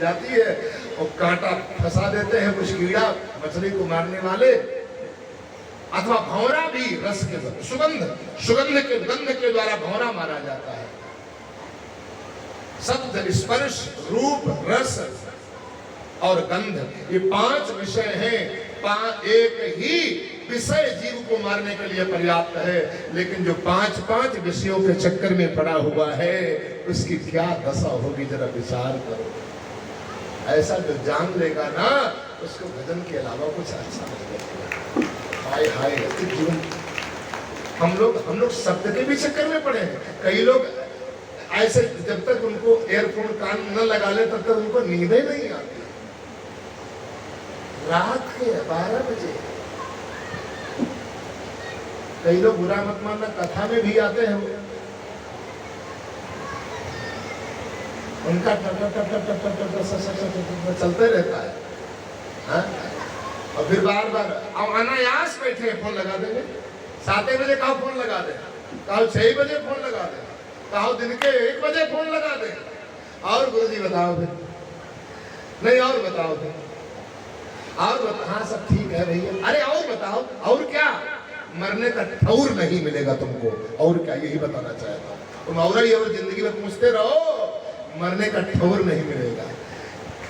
जाती है और कांटा फंसा देते हैं कुछ कीड़ा मछली को मारने वाले, अथवा भंवरा भी रस के सुगंध के गंध के द्वारा भंवरा मारा जाता है। शब्द, स्पर्श, रूप, रस और गंध, ये 5 विषय हैं। एक ही विषय जीव को मारने के लिए पर्याप्त है, लेकिन जो 5 विषयों के चक्कर में पड़ा हुआ है उसकी क्या दशा होगी, जरा विचार करो। ऐसा जो जान लेगा ना, उसको भजन के अलावा कुछ अच्छा नहीं लगेगा। हाय हाय जीवन। हम लोग शब्द के भी चक्कर में पड़े हैं। कई लोग ऐसे, जब तक उनको एयरफोन कान न लगा ले तब तक उनको नींद ही नहीं आती। रात के 12 बजे कई लोग, बुरा मत मानना, कथा में भी आते हैं, उनका चलते रहता है, हाँ? और फिर बार अनायास बैठे फोन लगा देंगे। 7 बजे कहा फोन लगा दे, कहा 6 बजे फोन लगा दे, कहा दिन के 1 बजे फोन लगा दे। और गुरुजी बताओ फिर, नहीं और बताओ फिर, और हाँ सब ठीक है भैया, अरे और बताओ, और क्या? मरने का ठौर नहीं मिलेगा तुमको, और क्या? यही बताना चाहता हूँ। तुम और ही और जिंदगी में पूछते रहो, मरने का ठौर नहीं मिलेगा।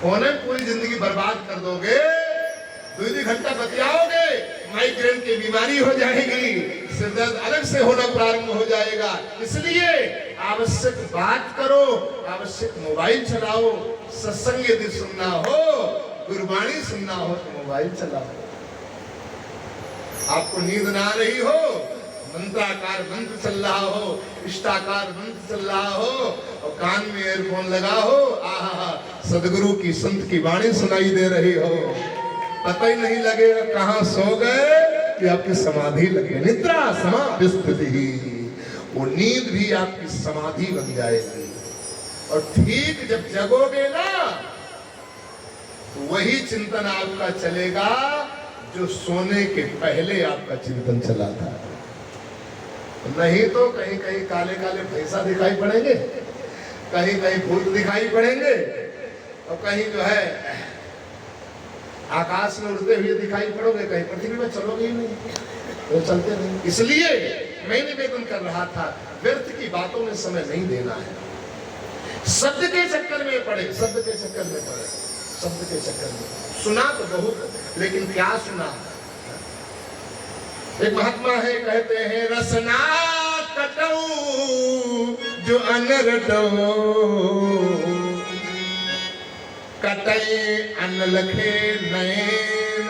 कौन है, पूरी जिंदगी बर्बाद कर दोगे, 2 घंटा बतियाओगे, माइग्रेन की बीमारी हो जाएगी, सिरदर्द अलग से होना प्रारंभ हो जाएगा। इसलिए आवश्यक बात करो, आवश्यक मोबाइल चलाओ। सत्संग यदि सुनना हो, गुरबाणी सुनना हो तो मोबाइल चलाओ। आपको नींद ना आ रही हो, मंत्राकार मंत्र चल रहा हो, इष्टाकार मंत्र चल रहा हो और कान में एयरफोन लगा हो, आहा सदगुरु की संत की वाणी सुनाई दे रही हो, पता ही नहीं लगेगा कहाँ सो गए कि आपकी समाधि लगे। निद्रा समाधि स्थिति, वो नींद भी आपकी समाधि बन जाएगी। और ठीक जब जगोगे ना, तो वही चिंतन आपका चलेगा जो सोने के पहले आपका चिंतन चला था। नहीं तो कहीं कहीं काले काले भैंसा दिखाई पड़ेंगे, कहीं कहीं भूत दिखाई पड़ेंगे, और कहीं जो है आकाश में उड़ते हुए दिखाई पड़ोगे, कहीं पृथ्वी में चलोगे ही नहीं, तो चलते नहीं। इसलिए मैं निवेदन कर रहा था, व्यर्थ की बातों में समय नहीं देना है। शब्द के चक्कर में पड़े, शब्द के चक्कर में पड़े, शब्द के चक्कर में सुना तो बहुत, लेकिन क्या सुना? एक महात्मा है, कहते हैं रसना कटऊ जो अनरटो, कटे अन्न लखे नैन,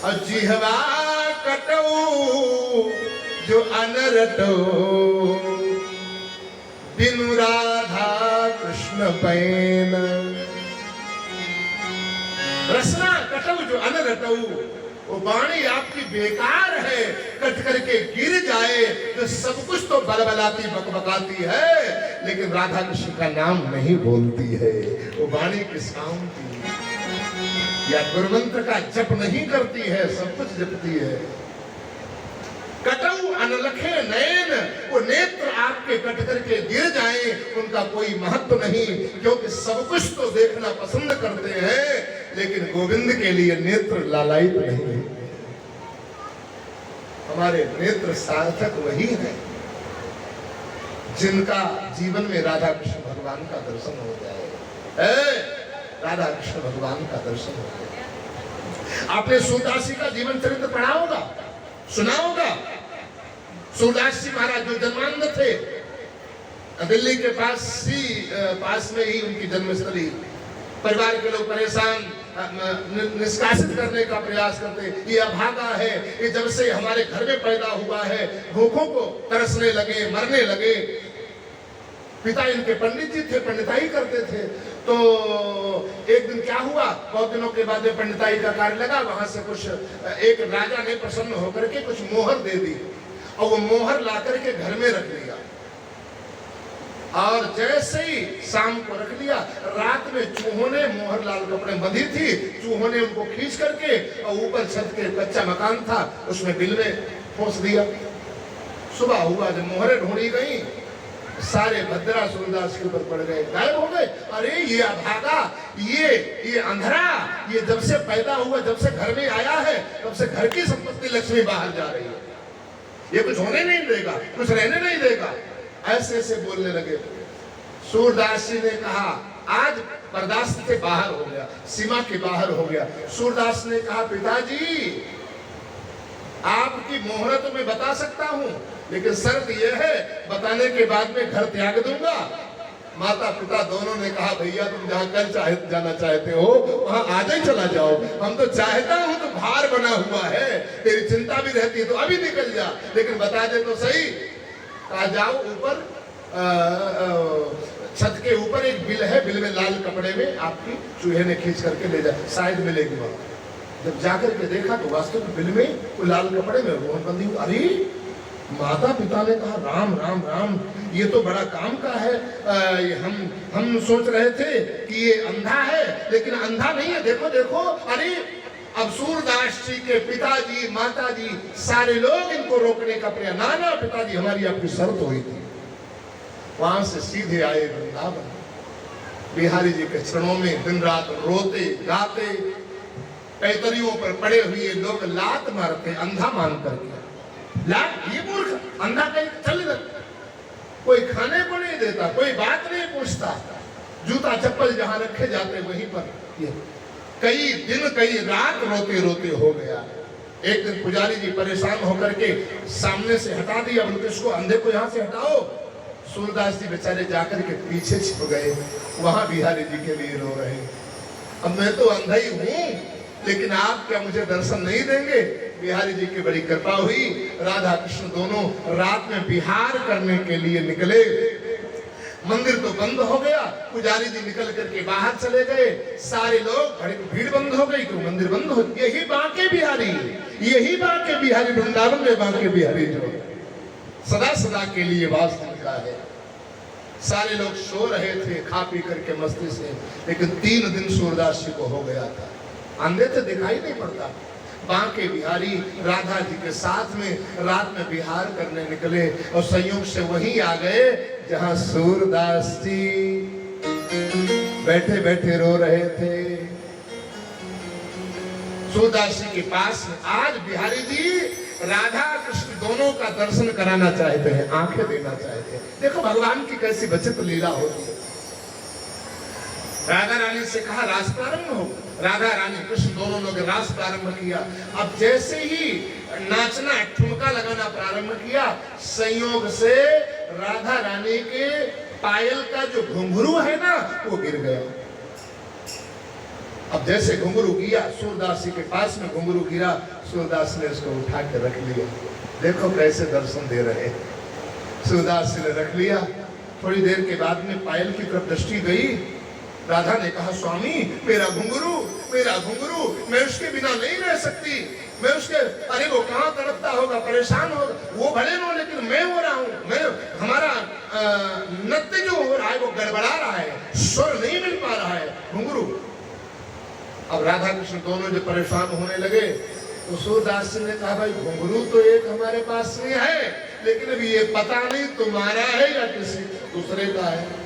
और जिह्वा कटऊ जो अनरटो, बिनु राधा कृष्ण पैन। रसना कटऊ जो अनरटऊ, वो वाणी आपकी बेकार है, कट करके गिर जाए तो सब कुछ तो बलबलाती बकबकाती है, लेकिन राधा कृष्ण का नाम नहीं बोलती है। वो वाणी किस काम की? या गुरुमंत्र का जप नहीं करती है, सब कुछ जपती है। कटऊ अनलखे नयन, वो नेत्र आपके कट करके गिर जाएं, उनका कोई महत्व नहीं, क्योंकि सब कुछ तो देखना पसंद करते हैं, लेकिन गोविंद के लिए नेत्र लालायित नहीं। हमारे नेत्र सार्थक वही है जिनका जीवन में राधा कृष्ण भगवान का दर्शन हो जाए। राधा कृष्ण भगवान का दर्शन हो जाए। आपने सूरदास जी का जीवन चरित्र पढ़ा होगा, सुना होगा। सूरदास जी महाराज जो जन्मांध थे, दिल्ली के पास में ही उनकी जन्मस्थली। परिवार के लोग परेशान, निष्कासित करने का प्रयास करते, ये अभागा है, ये जब से हमारे घर में पैदा हुआ है, भूखों को तरसने लगे, मरने लगे। पिता इनके पंडित जी थे, पंडिताई करते थे। तो एक दिन क्या हुआ, बहुत दिनों के बाद पंडिताई का कार्य लगा, वहां से कुछ एक राजा ने प्रसन्न होकर के कुछ मोहर दे दी, और वो मोहर ला करके घर में रख लिया। और जैसे ही शाम को रख लिया, रात में चूहों ने, मोहर लाल कपड़े बंधी थी, चूहों ने उनको खींच करके, और ऊपर छत के कच्चा मकान था उसमें बिल में ठोस दिया। सुबह हुआ, जब मोहरें ढूंढी गई सारे भद्रा सूरदास के ऊपर पड़ गए, गायब हो गए। अरे ये अभागा, ये अंधरा, ये जब से पैदा हुआ, जब से घर में आया है, तब से घर की संपत्ति लक्ष्मी बाहर जा रही है, ये कुछ होने नहीं देगा, कुछ रहने नहीं देगा। ऐसे ऐसे बोलने लगे। सूरदास जी ने कहा आज बर्दाश्त से बाहर हो गया, सीमा के बाहर हो गया। सूरदास ने कहा पिताजी आपकी मोहरत मैं बता सकता हूं, लेकिन शर्त यह है बताने के बाद में घर त्याग दूंगा। माता पिता दोनों ने कहा भैया तुम जहां कल जाना चाहते हो वहां आज ही चला जाओ, हम तो चाहता हूं तो भार बना हुआ है, तेरी चिंता भी रहती है तो अभी निकल जा, लेकिन बता दे तो सही। कहा जाओ ऊपर छत के ऊपर एक बिल है, बिल में लाल कपड़े में आपकी चूहे ने खींच करके ले जा, शायद मिलेगी वहां। जब जाकर के देखा तो वास्तव में बिल में कोई लाल कपड़े में रोहन बंदी हुई। अरे माता पिता ने कहा राम राम राम, ये तो बड़ा काम का है। हम सोच रहे थे कि ये अंधा है, लेकिन अंधा नहीं है, देखो देखो। अरे अब सूरदास जी के पिताजी माताजी सारे लोग इनको रोकने का प्रयास, ना ना पिताजी हमारी आपकी शर्त हुई थी। वहां से सीधे आए वृंदावन, बिहारी जी के चरणों में दिन रात रोते गाते, पैतरियों पर पड़े हुए लोग लात मारते अंधा मान करके। लात, ये मूर्ख अंधा कहीं चल रहा, कोई खाने को नहीं देता, कोई बात नहीं पूछता, जूता चप्पल जहां रखे जाते वहीं पर। ये कई दिन कई रात रोते रोते हो गया। एक दिन पुजारी जी परेशान होकर के सामने से हटा दिया, बोलते इसको अंधे को यहाँ से हटाओ। सूरदास जी बेचारे जाकर के पीछे छिप गए, वहां बिहारी जी के लिए रो रहे। अब मैं तो अंधा ही हूं, लेकिन आप क्या मुझे दर्शन नहीं देंगे? बिहारी जी की बड़ी कृपा हुई, राधा कृष्ण दोनों रात में विहार करने के लिए निकले। मंदिर तो बंद हो गया, पुजारी जी निकल करके बाहर चले गए, सारे लोग बड़ी भीड़ बंद हो गई, क्यों मंदिर बंद हो। यही बांके बिहारी, यही बांके बिहारी, वृंदावन में बांके बिहारी जो सदा सदा के लिए वास का है। सारे लोग सो रहे थे खा पी करके मस्ती से, लेकिन 3 दिन सूरदास जी को हो गया था, अंधे से दिखाई नहीं पड़ता। बांके बिहारी राधा जी के साथ में रात में विहार करने निकले, और संयोग से वहीं आ गए जहां सूरदास जी बैठे बैठे रो रहे थे। सूरदास जी के पास आज बिहारी जी राधा कृष्ण दोनों का दर्शन कराना चाहते हैं, आंखें देना चाहते हैं। देखो भगवान की कैसी विचित्र लीला होती है। राधा रानी से कहा रास प्रारंभ हो, राधा रानी कृष्ण दोनों लोग रास प्रारंभ किया। अब जैसे ही नाचना ठुमका लगाना प्रारंभ किया, संयोग से राधा रानी के पायल का जो घुंघरू है ना वो गिर गया। अब जैसे घुंघरू गिरा, सूरदास जी के पास में घुंघरू गिरा, सूरदास ने उसको उठा के रख लिया। देखो कैसे दर्शन दे रहे। सूरदास ने रख लिया। थोड़ी देर के बाद में पायल की तरफ दृष्टि गई, राधा ने कहा स्वामी मेरा घुंघरू, मैं उसके बिना नहीं रह सकती, मैं उसके, अरे वो कहाँ तड़पता होगा, परेशान होगा, वो भले हो लेकिन मैं हो रहा हूँ, मैं हमारा नृत्य जो हो रहा है वो गड़बड़ा रहा है, स्वर नहीं मिल पा रहा है घुंघरू। अब राधा कृष्ण दोनों जो परेशान होने लगे, तो सूरदास जी ने कहा भाई घुंघरू तो एक हमारे पास में है, लेकिन अभी ये पता नहीं तुम्हारा है या किसी दूसरे का है।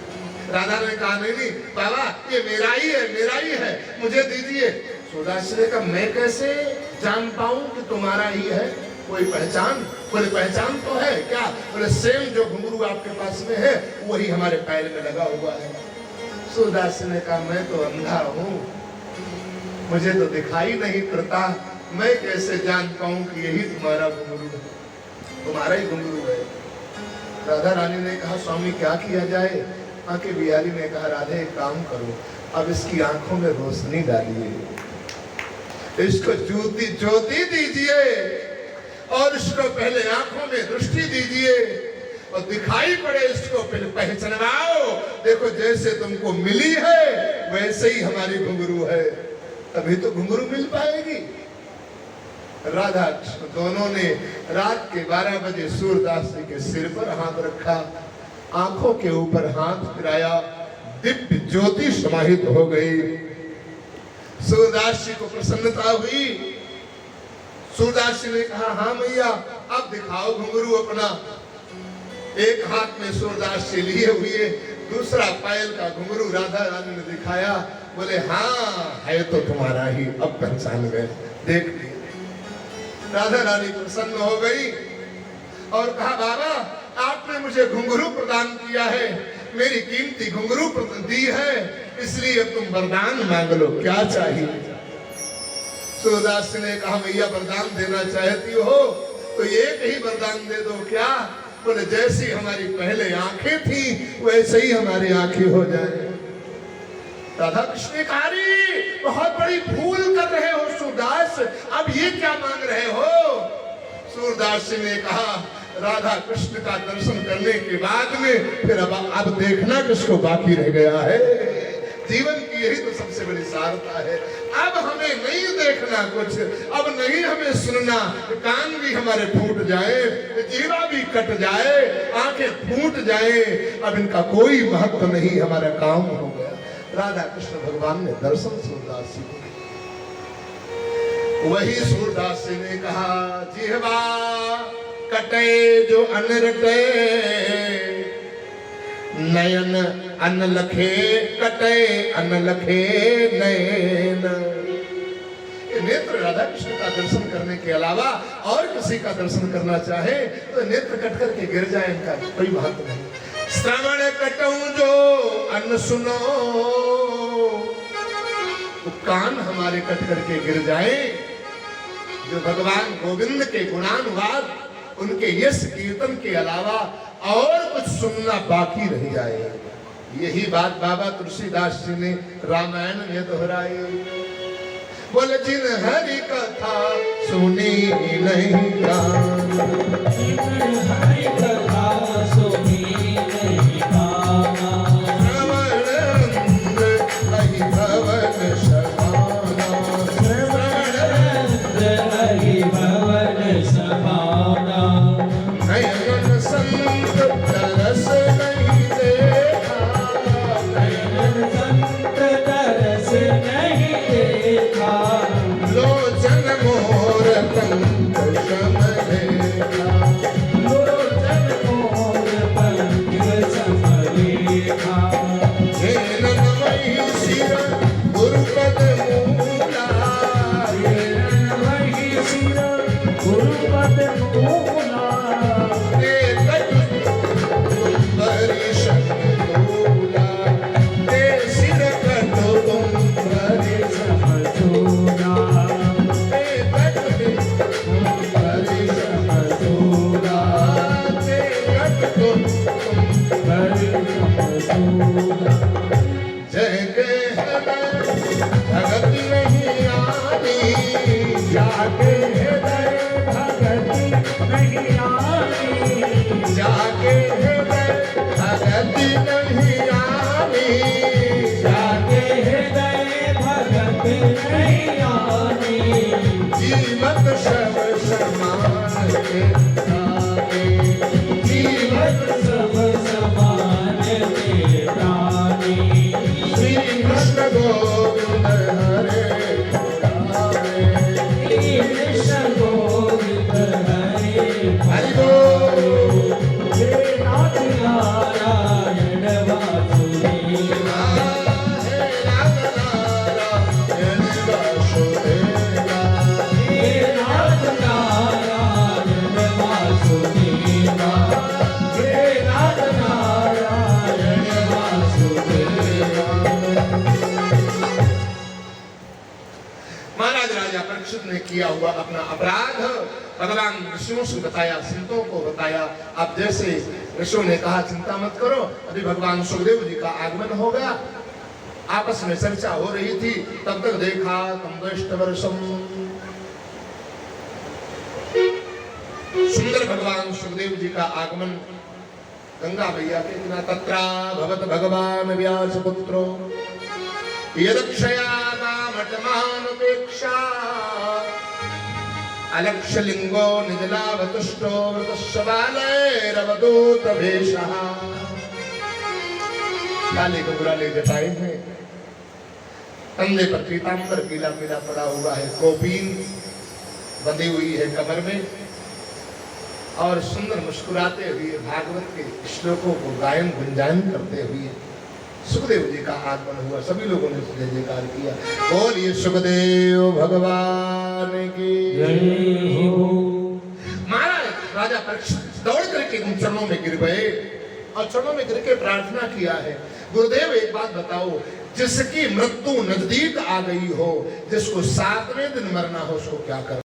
राधा ने कहा नहीं बाबा ये मेरा ही है, मुझे दीजिए। सूरदास जी ने कहा मैं कैसे जान पाऊं कि तुम्हारा ही है, कोई पहचान? बोले पहचान तो है क्या? बोले सेम जो घुंघरू आपके पास में है वही हमारे पैर में लगा हुआ है। सूरदास जी ने कहा मैं तो अंधा हूँ, मुझे तो दिखाई नहीं पड़ता, मैं कैसे जान पाऊं कि यही तुम्हारा घुंघरू है, तुम्हारा ही घुंघरू है। राधा रानी ने कहा स्वामी क्या किया जाए? आके बिहारी ने कहा राधे एक काम करो, अब इसकी आंखों में रोशनी डालिए, इसको ज्योति दीजिए और इसको पहले आंखों में दृष्टि दीजिए और दिखाई पड़े इसको पहले पहचानवाओ। देखो जैसे तुमको मिली है वैसे ही हमारी घुंघरू है, तभी तो घुंघरू मिल पाएगी। राधा दोनों ने रात के 12 बजे सूरदास जी के सिर पर हाथ रखा, आंखों के ऊपर हाथ फिराया, दिव्य ज्योति समाहित हो गई। सूरदास जी को प्रसन्नता हुई। सूरदास जी ने कहा हाँ मैया अब दिखाओ घुंघरू अपना। एक हाथ में सूरदास से लिए हुए, दूसरा पायल का घुंघरू राधा रानी ने दिखाया। बोले हाँ है तो तुम्हारा ही, अब पहचान गए, देख लिया। राधा रानी प्रसन्न हो गई और कहा बाबा आपने मुझे घुंघरू प्रदान किया है, मेरी कीमती घुंघरू दी है, इसलिए अब तुम वरदान मांग लो, क्या चाहिए। सूरदास ने कहा मैया वरदान देना चाहती हो तो एक ही वरदान दे दो, क्या। बोले जैसी हमारी पहले आंखें थी वैसे ही हमारी आंखें हो जाए। राधा कृष्ण कारी बहुत बड़ी भूल कर रहे हो सूरदास, अब ये क्या मांग रहे हो। सूरदास ने कहा राधा कृष्ण का दर्शन करने के बाद में फिर अब देखना किसको बाकी रह गया है। जीवन की यही तो सबसे बड़ी सारता है। अब हमें नहीं देखना कुछ, अब नहीं हमें सुनना, कान भी हमारे फूट जाए, जीवा भी कट जाए, आंखें फूट जाए, अब इनका कोई महत्व नहीं, हमारा काम हो गया। राधा कृष्ण भगवान ने दर्शन सूरदास जी को, वही सूरदास जी ने कहा जिह्वा कटे जो अनरटे, नयन अन लखे कटे अन लखे नयन। नेत्र राधा कृष्ण का दर्शन करने के अलावा और किसी का दर्शन करना चाहे तो नेत्र कट करके गिर जाए, इनका कोई महत्व नहीं। श्रवण कटऊं जो अन्न सुनो, तो कान हमारे कट करके गिर जाए, जो भगवान गोविंद के गुणानुवाद उनके यश कीर्तन के अलावा और कुछ सुनना बाकी रह जाए। यही बात बाबा तुलसीदास जी ने रामायण में दोहराई। बोले जिन हरि कथा सुनी नहीं कान, हरि कथा सुनी नहीं कान, नहीं भवन सभाना, नहीं भवन सभाना, नयन संत तरस नहीं देखा, नयन संत तरस नहीं देखा, लोचन मोर पंकजम देखा, लोचन मोर पंकजम देखा, झेलन वही सिर गुरुपद मूला, झेलन वही सिर गुरुपद मूला, देखत तुम्हारी शक्तूला, ते सिर कटो तुम्हारी समझूना, देखत तुम्हारी शक्तूला, देखत हरि समझूना। जय के हृदय भगत नहीं आनी, जाके हृदय भगति नहीं आनी, जाके हृदय भगत नहीं आनी, जाके हृदय भगति नहीं आनी, जीवत सब समान के आगे, जीवत जीवत सब समान के प्राणी, श्री कृष्ण गोविंद हरे मुरारे। कृष्ण गोविंद हरे हरि बोल। हे नाथ नारायण वासुदेवा, हे नाथ नारायण वासुदेवा, हे नाथ नारायण वासुदेवा, हे नाथ नारायण वासुदेवा। महाराज राजा परीक्षित ने किया हुआ अपना अपराध भगवान ऋषियों से बताया, संतों को बताया। अब जैसे ऋषियों ने कहा चिंता मत करो, अभी भगवान सुखदेव जी का आगमन होगा। आपस में चर्चा हो रही थी, तब तक देखा तम वर्षम, सुंदर भगवान सुखदेव जी का आगमन गंगा मैया के बिना। तत्रा भवत भगवान व्यास पुत्रो यदक्षयामामटमानुपेक्षा, अलक्षलिंगो निजलावतुष्टो वृतस्य बालैरवधूत वेशः। काले घुंघराले जटाएं हैं, कंधे पर पीतांबर पीला पीला पड़ा हुआ है, गोपीन बंधी हुई है कमर में, और सुंदर मुस्कुराते हुए भागवत के श्लोकों को गायन गुंजायन करते हुए सुखदेव जी का आगमन हुआ। सभी लोगों ने जय जयकार किया। बोलिए सुखदेव भगवान की जय हो। महाराज राजा परीक्षित दौड़ करके उन चरणों में गिर गए और चरणों में गिर के प्रार्थना किया है, गुरुदेव एक बात बताओ, जिसकी मृत्यु नजदीक आ गई हो, जिसको 7वें दिन मरना हो, सो क्या कर